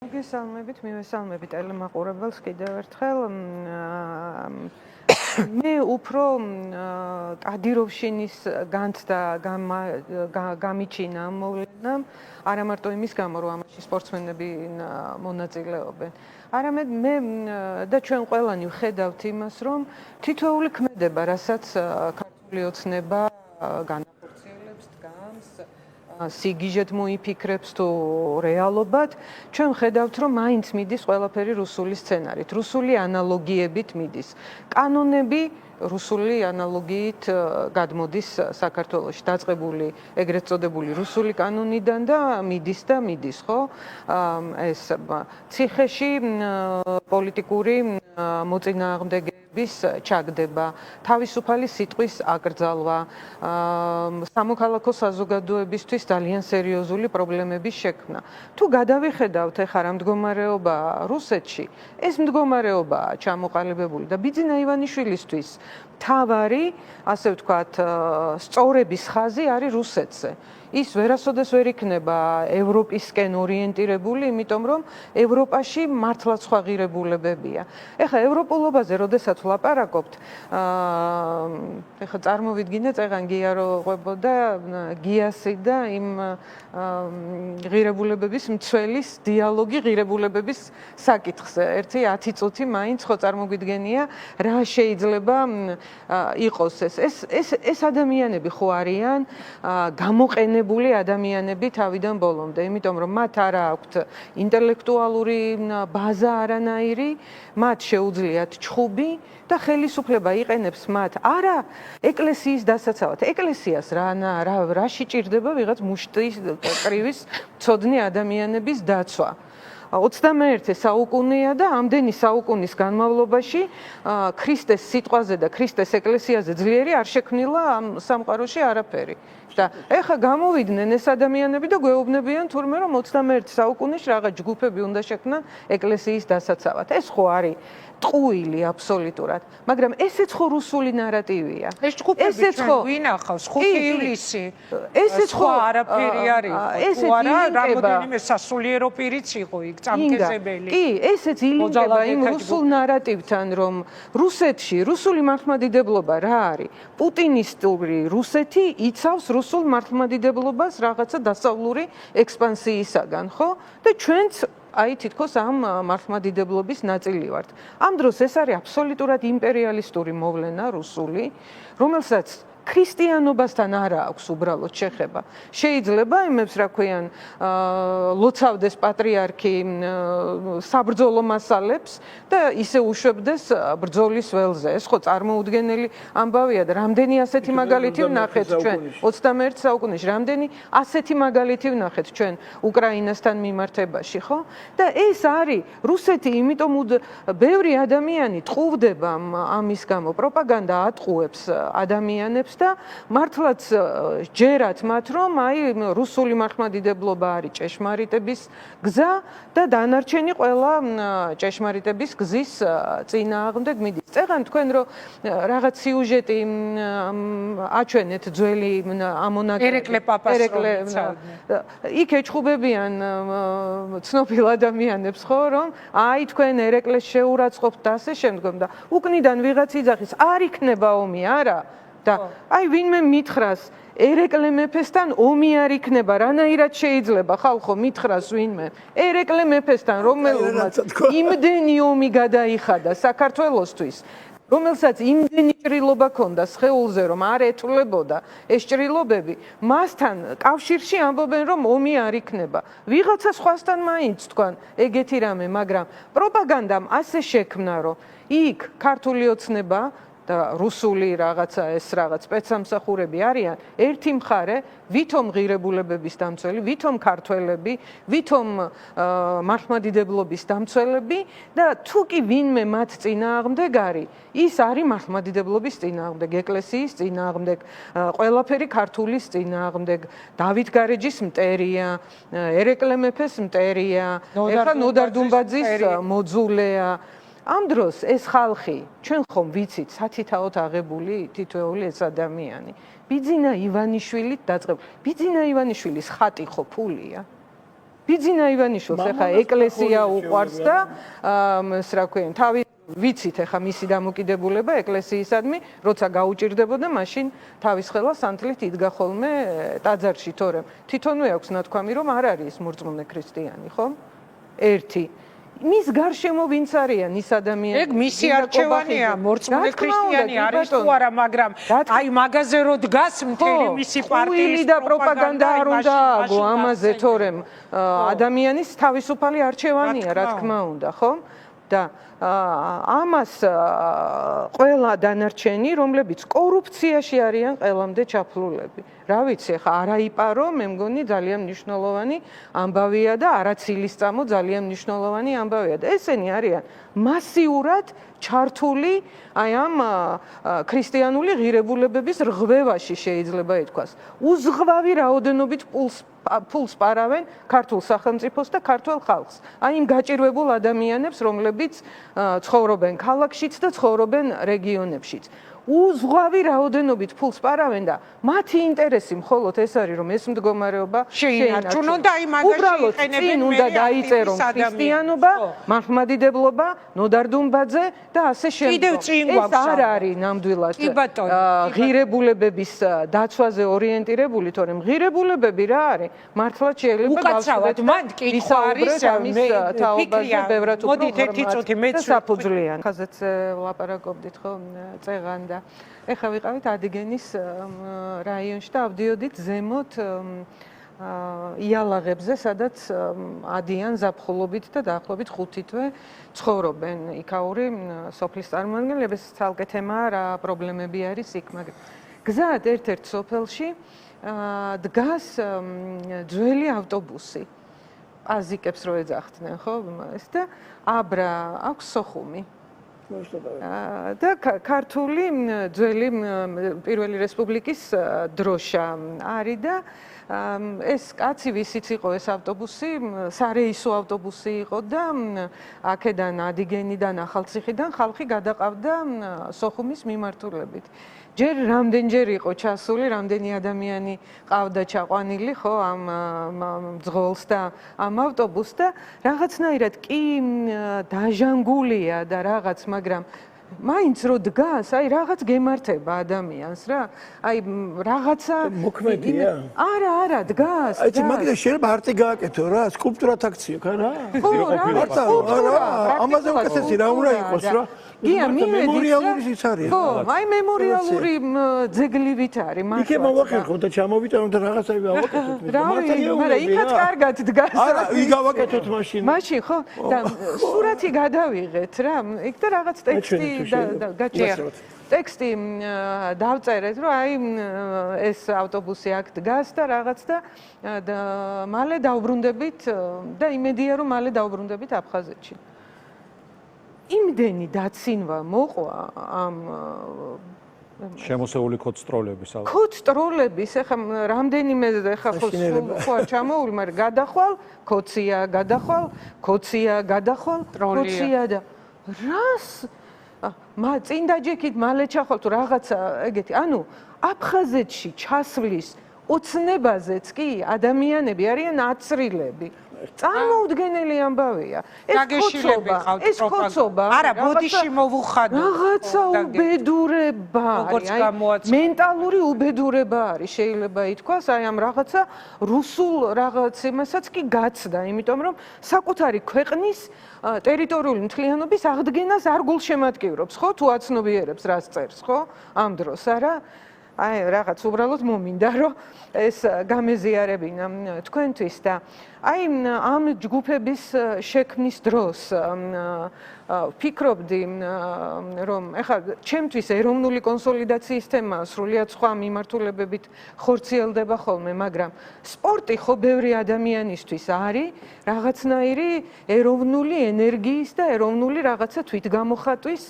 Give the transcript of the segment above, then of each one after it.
მოგესალმებით, მივესალმებით ტელემაყურებელს კიდევ ერთხელ. მე უფრო კადიროვშინის განცდა გამიჩინა ამ მოვლენამ, არა მარტო იმის გამო, რომ ამაში სპორტსმენები მონაწილეობენ, არამედ მე და ჩვენ ყველანი ვხედავთ იმას, რომ თითოეული ქმედება, რასაც ქართული ოცნება განახორციელებს, დგამს, სიგიჟეთ მოიფიქრებს თუ რეალობად, ჩვენ ხედავთ, რომ მაინც მიდის ყველაფერი რუსული სცენარით, რუსული ანალოგიებით მიდის. კანონები რუსული ანალოგიით გადმოდის საქართველოში, დაწყებული ეგრეთ წოდებული რუსული კანონიდან და მიდის, ხო? ეს ციხეში პოლიტიკური მოწინააღმდეგეების ჩაგდება, თავისუფალი სიტყვის აკრძალვა, სამოქალაქო საზოგადოებისთვის ძალიან სერიოზული პრობლემების შექმნა. თუ გადავიხედავთ ახლა რა მდგომარეობაა რუსეთში, ეს მდგომარეობაა ჩამოყალიბებული და ბიძინა ივანიშვილისთვის თავარი, ასე ვთქვათ, სწორების ხაზი არის რუსეთზე. ის ვერასოდეს ვერ იქნება ევროპისკენ ორიენტირებული, იმიტომ რომ ევროპაში მართლა სხვა ღირებულებებია. ეხლა ევროპულობაზე როდესაც ვლაპარაკობთ, ეხლა წარმოვიდგინეთ, წეღან გია რო ყვებოდა გიასი და იმ ღირებულებების მცველის დიალოგი ღირებულებების საკითხზე. ერთი 10 წუთი მაინც ხო წარმოგვიდგენია, რა შეიძლება იყოს ეს ადამიანები ხო არიან გამოყენებული ადამიანები თავიდან ბოლომდე, იმიტომ რომ მათ არ აქვთ ინტელექტუალური ბაზა არანაირი, მათ შეუძლიათ ჩხუბი და ხელისუფლება იყენებს მათ არა ეკლესიის დასაცავად. ეკლესიას რაში ჭირდება ვიღაც მუშტის კრივის ცოდნი ადამიანების დაცვა. 21 საუკუნეა და ამდენი საუკუნის განმავლობაში ქრისტეს სიტყვაზე და ქრისტეს ეკლესიაზე ძლიერი არ შექმნილა ამ სამყაროში არაფერი. და ეხლა გამოვიდნენ ეს ადამიანები და გვეუბნებიან თურმე რომ 21 საუკუნეში რაღაც ჯგუფები უნდა შექმნან ეკლესიის დასაცავად. ეს ხო არის ტყუილი აბსოლუტურად, მაგრამ ესეც ხო რუსული ნარატივია. ეს ჯგუფები ჩვენ ვინახავს 5 ივლისი. ესეც ხო არაფერი არის. თუ არა, რამოდენიმე სასულიერო პირიც იყო იქ წამკესებელი. კი, ესეც ილინგება იმ რუსულ ნარატივთან, რომ რუსეთში რუსული მართლმადიდებლობა რა არის? პუტინისტური რუსეთი იცავს რუსულ მართლმადიდებლობას რაღაცა დასავლური ექსპანსიისაგან, ხო? და ჩვენც აი თითქოს ამ მართლმადიდებლობის ნაწილი ვართ. ამ დროს ეს არის აბსოლუტურად იმპერიალისტური მოვლენა რუსული, რომელსაც ქრისტიანობასთან არა აქვს უბრალოდ შეხება. შეიძლება იმებს რა ქვიან ლოცავდეს პატრიარქი საბრძოლო მასალებს და ისე უშვებდეს ბრძოლის ველზე. ეს ხო წარმოუდგენელი ამბავია და რამდენი ასეთი მაგალითი ვნახეთ ჩვენ 21 საუკუნეში, რამდენი ასეთი მაგალითი ვნახეთ ჩვენ უკრაინასთან მიმართებაში, ხო? და ეს არის რუსეთი, იმიტომ ბევრი ადამიანი ტყუვდება ამის გამო, პროპაგანდა ატყუებს ადამიანებს და მართლაც ჯერათ მათ, რომ აი რუსული მართლმადიდებლობა არის ჭეშმარიტების გზა და დანარჩენი ყველა ჭეშმარიტების გზის წინააღმდეგ მიდის. წეღან თქვენ რომ რაღაც სიუჟეტი აჩვენეთ ძველი ამონაკი ერეკლე პაპას იქ ეჩხუბებიან ცნობილ ადამიანებს, ხო, რომ აი თქვენ ერეკლეს შეურაცხყოფთ და ასე შემდგომ და უკნიდან ვიღაც იძახის, არ იქნება ომი, არა. და აი ვინმე მითხრას ერეკლე მეფესთან ომი არ იქნება, რანაირად შეიძლება ხალხო მითხრას ვინმე ერეკლე მეფესთან, რომელმაც იმდენი ომი გადაიხადა საქართველოსთვის, რომელსაც იმდენი ჭრილობა ჰქონდა სხეულზე, რომ არ ეთვლებოდა ეს ჭრილობები, მასთან კავშირში ამბობენ, რომ ომი არ იქნება. ვიღაცა სხვასთან მაინც თქვან ეგეთი რამე, მაგრამ პროპაგანდამ ასე შექმნა, რომ იქ ქართული ოცნება და რუსული რაღაცა ეს რაღაც სპეცსამსახურები არიან ერთი მხარე, ვითომ ღირებულებების დამცველი, ვითომ ქართველები, ვითომ მართლმადიდებლობის დამცველები და თუ კი ვინმე მათ წინააღმდეგ არის, ის არის მართლმადიდებლობის წინააღმდეგ, ეკლესიის წინააღმდეგ, ყველაფერი ქართულის წინააღმდეგ, დავით გარეჯის მტერია, ერეკლე მეფეს მტერია, ეხლა ნოდარ დუმბაძის მოძულეა. ამ დროს ეს ხალხი, ჩვენ ხომ ვიცით, სათითაოდ აღებული თითოეული ეს ადამიანი. ბიძინა ივანიშვილით დაწყებული. ბიძინა ივანიშვილის ხატი ხო ფულია? ბიძინა ივანიშვილს ეხა ეკლესია უყვარს და რა ქვია, თავი ვიცით ეხა მისი დამოკიდებულება ეკლესიისადმი, როცა გაუჭირდებოდა, მაშინ თავის ხელა სანთლით იდგა ხოლმე ტაძარში, თორემ თვითონვე აქვს ნათქვამი, რომ არ არის მორწმუნე ქრისტიანი, ხო? ერთი მის გარშემო ვინც არიან ის ადამიანები? ეგ მისი არჩევანია, მორწმუნე ქრისტიანი არის თუ არა, მაგრამ აი მაღაზე რო დგას მთელი მისი პარტიის და პროპაგანდა არ უნდა აგო ამაზე, თორემ ადამიანის თავისუფალი არჩევანია, რა თქმა უნდა, ხო? და ამას ყველა დანარჩენი, რომლებიც კორუფციაში არიან ყველამდე ჩაფლულები. რა ვიცი, ხა არაიპარო, მე მგონი ძალიან მნიშვნელოვანი ამბავია და არაცილისწამო ძალიან მნიშვნელოვანი ამბავია და ესენი არიან მასიურად ჩართული აი ამ ქრისტიანული ღირებულებების რღვევაში შეიძლება ითქვას. უზღვავი რაოდენობით ფულს პარავენ ქართულ სახელმწიფოს და ქართულ ხალხს. აი იმ გაჭირვებულ ადამიანებს, რომლებიც ცხოვრობენ ქალაქშიც და ცხოვრობენ რეგიონებშიც. უზღვავი რაოდენობით ფულს პარავენ და მათი ინტერესი მხოლოდ ეს არის, რომ ეს მდგომარეობა შეინარჩუნონ და აი მაგაში იყენებენ უნდა დაიწერონ ქრისტიანობა, მართლმადიდებლობა, ნოდარ დუმბაძე და ასე შემდეგ. კიდევ წინ გვაქვს. ეს არ არის ნამდვილად ღირებულებების დაცვაზე ორიენტირებული, თორემ ღირებულებები რა არის? მართლაც შეიძლება უკაცრავად მან კითხვა არის თაობაზე ბევრად უფრო მოდით ერთი წუთი მეც საფუძვლიან. ხაზეც ლაპარაკობდით ხო წეღან და ეხლა ვიყავით ადიგენის რაიონში და ავდიოდით ზემოთ იალაღებზე, სადაც ადიან ზაფხულობით და დაახლოებით 5 თვე ცხოვრობენ იქაური სოფლის წარმომადგენლები. ეს ცალკე თემაა, რა პრობლემები არის იქ, მაგრამ გზად ერთ-ერთ სოფელში დგას ძველი ავტობუსი. აზიკებს რო ეძახდნენ, ხო? ეს და აბრა აქვს სოხუმი. და ქართული ძველი პირველი რესპუბლიკის დროშა არის და ეს კაცი ვისიც იყო ეს ავტობუსი, სარეისო ავტობუსი იყო და აქედან ადიგენიდან ახალციხიდან ხალხი გადაყავდა სოხუმის მიმართულებით. ჯერ რამდენჯერ იყო ჩასული, რამდენი ადამიანი ყავდა ჩაყვანილი, ხო, ამ ძღოლს და ამ ავტობუსს და რაღაცნაირად კი დაჟანგულია და რაღაც, მაგრამ მაინც რო დგას, აი რაღაც გემართება ადამიანს რა. აი რაღაცა მოქმედია. არა, დგას. აი მაგდა შეიძლება არტი გააკეთო რა, სკულპტურათ აქციო, რა? ხო, რა. ამაზე უკეთესი რა უნდა იყოს რა. გია მივედით. მემორიალური ის არის. ხო, აი მემორიალური ძეგლივით არის, მართლა. იქე მოვახერხოთ და ჩამოვიტანოთ და რაღაცები ავაკეთოთ. მაგრამ იქაც კარგად დგას. არა, ვიგავაკეთოთ მაშინ. მაშინ ხო? და სურათი გადავიღეთ რა. იქ და რაღაც ტექსტი გაჭირეთ. ტექსტი დავწერეთ, რომ აი ეს ავტობუსი აქ დგას და რაღაც და მალე დავბრუნდებით და იმედია რომ მალე დავბრუნდებით აფხაზეთში. იმდენი დაცინვა მოყვა ამ შემოსეული კოდსტროლების ალბათ. კოდსტროლების, ეხლა რამდენიმე ეხლა ხო არ ჩამოული, მაგრამ გადახვალ, კოცია, გადახვალ, კოცია, გადახვალ, კოცია და რას წინ დაჯექით მალე ჩახვალ თუ რაღაცა ეგეთი. ანუ აფხაზეთში ჩასვლის ოცნებაზეც კი ადამიანები არიან აცრილები. წარმოუდგენელი ამბავია. ეს კოცობა. არა, ბოდიში მოვუხადო. რაღაცა უბედურება არის. მენტალური უბედურება არის, შეიძლება ითქვას, აი ამ რაღაცა რუსულ რაღაც იმასაც კი გაცდა, იმიტომ რომ საკუთარი ქვეყნის ტერიტორიული მთლიანობის აღდგენას არ გულშემატკივრობს, ხო? თუ აცნობიერებს რას წერს, ხო? ამ დროს არა? აი რაღაც უბრალოდ მომინდა რომ ეს გამეზიარებინა თქვენთვის და აი ამ ჯგუფების შექმნის დროს ვფიქრობდი რომ ეხლა ჩემთვის ეროვნული კონსოლიდაციის თემა სრულიად სხვა მიმართულებებით ხორციელდება ხოლმე, მაგრამ სპორტი ხო ბევრი ადამიანისთვის არის რაღაცნაირი ეროვნული ენერგიის და ეროვნული რაღაცა თვითგამოხატვის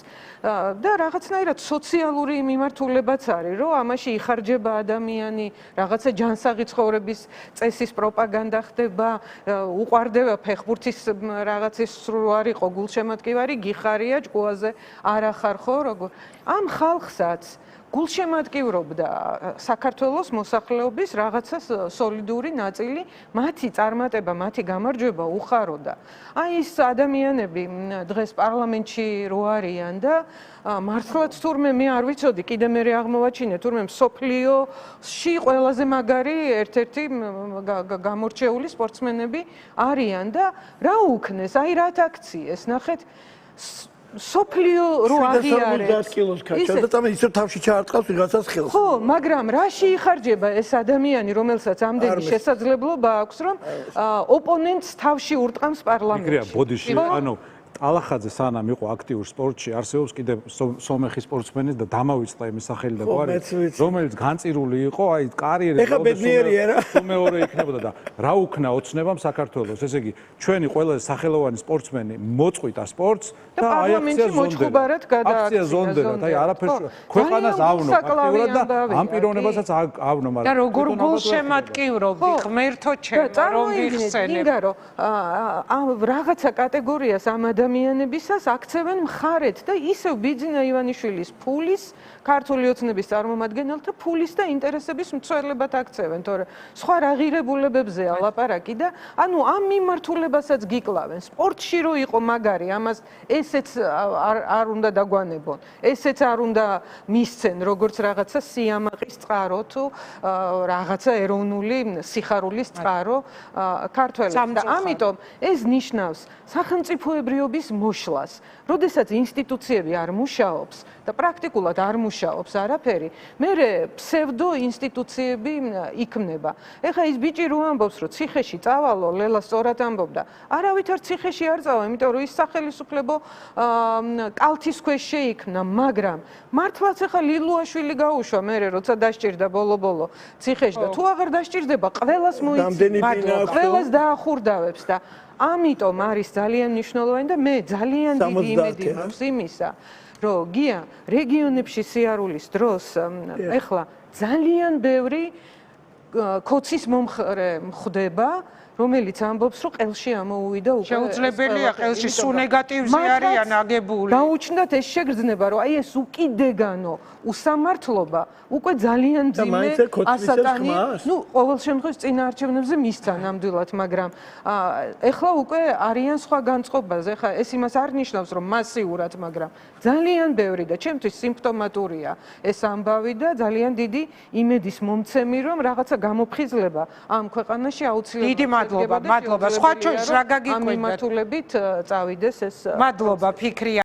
და რაღაცნაირად სოციალური მიმართულებაც არის, რომ ამაში იხარჯება ადამიანი, რაღაცა ჯანსაღი ცხოვრების წესის პროპაგანდა ხდება, უყარდება ფეხბურთის რაღაცის სრულ არ იყო გულშემატკივარი, გიხარია ჭკუაზე არ ახარ ხო, როგორ. ამ ხალხსაც გულშემატკივრობდა საქართველოს მოსახლეობის რაღაცა სოლიდური ნაწილი, მათი წარმატება, მათი გამარჯვება უხაროდა. აი ეს ადამიანები დღეს პარლამენტში რო არიან და მართლაც თურმე მე არ ვიცოდი, კიდე მე აღმოვაჩინე, თურმე მსოფლიოში ყველაზე მაგარი ერთ-ერთი გამორჩეული სპორტსმენები არიან და რა უქნეს, აი რა აქციეს, ნახეთ სოფლიო რო აღიარებს 750 კილოს ქაჩა და თამე ისე თავში ჩაარტყავს ვიღაცას ხელს. ხო, მაგრამ რაში იხარჯება ეს ადამიანი, რომელსაც ამდენი შესაძლებლობა აქვს, რომ ოპონენტს თავში ურტყამს პარლამენტში. იქრია ბოდიში, ანუ ალახაძე სანამ იყო აქტიურ სპორტში, არსებობს კიდევ სომეხი სპორტსმენი და დამავიწყდა იმის სახელი და გვარი, რომელიც განწირული იყო, აი კარიერა ეხა ბედნიერია რა. მეორე იქნებოდა და რა უქნა ოცნებამ საქართველოს. ესე იგი, ჩვენი ყველა სახელოვანი სპორტსმენი მოწყვიტა სპორტს და აი აქცია ზონდერად, აი არაფერს ქვეყანას ავნო აქტიურად და ამ პიროვნებასაც ავნო, მაგრამ და როგორ გულშემატკივრობდი ღმერთო ჩემო, რომ გიხსენებ. იგა რომ ამ რაღაცა კატეგორიას ამ ადამიანებისას აქცევენ მხარეთ და ისევ ბიძინა ივანიშვილის ფულის ქართული ოცნების წარმომადგენელთა ფულის და ინტერესების მცველებად აქცევენ, თორე სხვა რა ღირებულებებზეა ლაპარაკი და ანუ ამ მიმართულებასაც გიკლავენ. სპორტში რო იყო მაგარი, ამას ესეც არ უნდა დაგვანებონ. ესეც არ უნდა მისცენ როგორც რაღაცა სიამაყის წყარო თუ რაღაცა ეროვნული სიხარულის წყარო ქართველებს და ამიტომ ეს ნიშნავს სახელმწიფოებრიობის მოშლას. როდესაც ინსტიტუციები არ მუშაობს და პრაქტიკულად არ მუშაობს არაფერი, მერე ფსევდო ინსტიტუციები იქმნება. ეხლა ის ბიჭი რო ამბობს, რომ ციხეში წავალო, ლელა სწორად ამბობდა. არავითარ ციხეში არ წავა, იმიტომ რომ ის სახელმწიფო კალთის ქვეშ შეიქმნა, მაგრამ მართლაც ეხლა ლილუაშვილი გაუშვა მერე როცა დასჭირდა ბოლო-ბოლო ციხეში და თუ აღარ დასჭირდება, ყველას მოიცავს, ყველას დაახურდავებს და ამიტომ არის ძალიან მნიშვნელოვანი და მე ძალიან დიდი იმედი მაქვს იმისა, რომ გია რეგიონებში სიარულის დროს ეხლა ძალიან ბევრი ქოცის მომხრე მხდება, რომელიც ამბობს, რომ ყელში ამოუვიდა უკვე შეუძლებელია ყელში სულ ნეგატივზე არიან აგებული. დაუჩნდათ ეს შეგრძნება, რომ აი ეს უკიდეგანო უსამართლობა უკვე ძალიან ძიმე ასატანი, ნუ ყოველ შემთხვევაში წინაარჩევნებზე მისცა ნამდვილად, მაგრამ ეხლა უკვე არიან სხვა განწყობაზე. ეხლა ეს იმას არ ნიშნავს, რომ მასიურად, მაგრამ ძალიან ბევრი და ჩემთვის სიმპტომატურია ეს ამბავი და ძალიან დიდი იმედის მომცემი, რომ რაღაცა გამოფხიზლება ამ ქვეყანაში აუცილებლად მადლობა. სხვა ჩვენს რა გაგიკვირდათ? ამ მიმართულებით წავიდეს ეს. მადლობა ფიქრია.